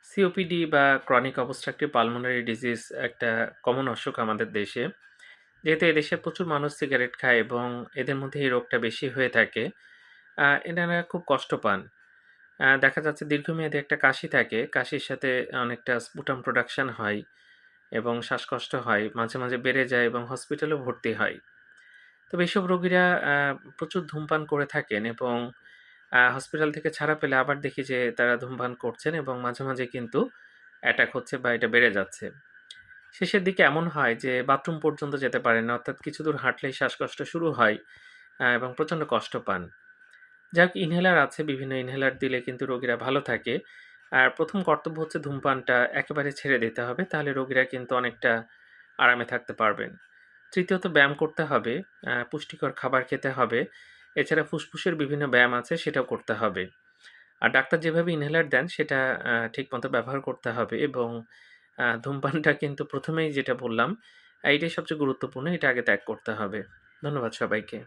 COPD বা chronic obstructive pulmonary disease একটা common অসুখ আমাদের দেশে। যেহেতু এদেশে প্রচুর মানুষ সিগারেট খায় এবং এদের মধ্যে এই রোগটা বেশি হয়ে থাকে, এনারা খুব কষ্ট পান। দেখা যাচ্ছে দীর্ঘমেয়াদী একটা কাশি থাকে। কাশির সাথে অনেকটা স্পুটাম প্রোডাকশন হয় এবং শ্বাসকষ্ট হয়। মাঝে, মাঝে বেড়ে যায় এবং হসপিটালেও ভর্তি হয়। তবে এসব রোগীরা প্রচুর ধূমপান করে থাকেন এবং হসপিটাল থেকে ছাড়া পেলে আবার দেখি যে তারা ধূমপান করছেন এবং মাঝে, মাঝে কিন্তু অ্যাটাক হচ্ছে বা এটা বেড়ে যাচ্ছে। শেষের দিকে এমন হয় যে বাথরুম পর্যন্ত যেতে পারেন না। অর্থাৎ কিছু দূর হাঁটলেই শ্বাসকষ্ট শুরু হয় এবং প্রচণ্ড কষ্ট পান। যাক ইনহেলার আছে, বিভিন্ন ইনহেলার দিলে কিন্তু রোগীরা ভালো থাকে। আর ১ম কর্তব্য হচ্ছে ধূমপানটা একেবারে ছেড়ে দিতে হবে। তাহলে রোগীরা কিন্তু অনেকটা আরামে থাকতে পারবেন। তৃতীয়ত ব্যায়াম করতে হবে, পুষ্টিকর খাবার খেতে হবে। এছাড়া ফুসফুসের বিভিন্ন ব্যায়াম আছে সেটাও করতে হবে। আর ডাক্তার যেভাবে ইনহেলার দেন সেটা ঠিকমতো ব্যবহার করতে হবে এবং ধূমপানটা কিন্তু ১ম এই যেটা বললাম, এইটাই সবচেয়ে গুরুত্বপূর্ণ। এটা আগে ত্যাগ করতে হবে। ধন্যবাদ সবাইকে।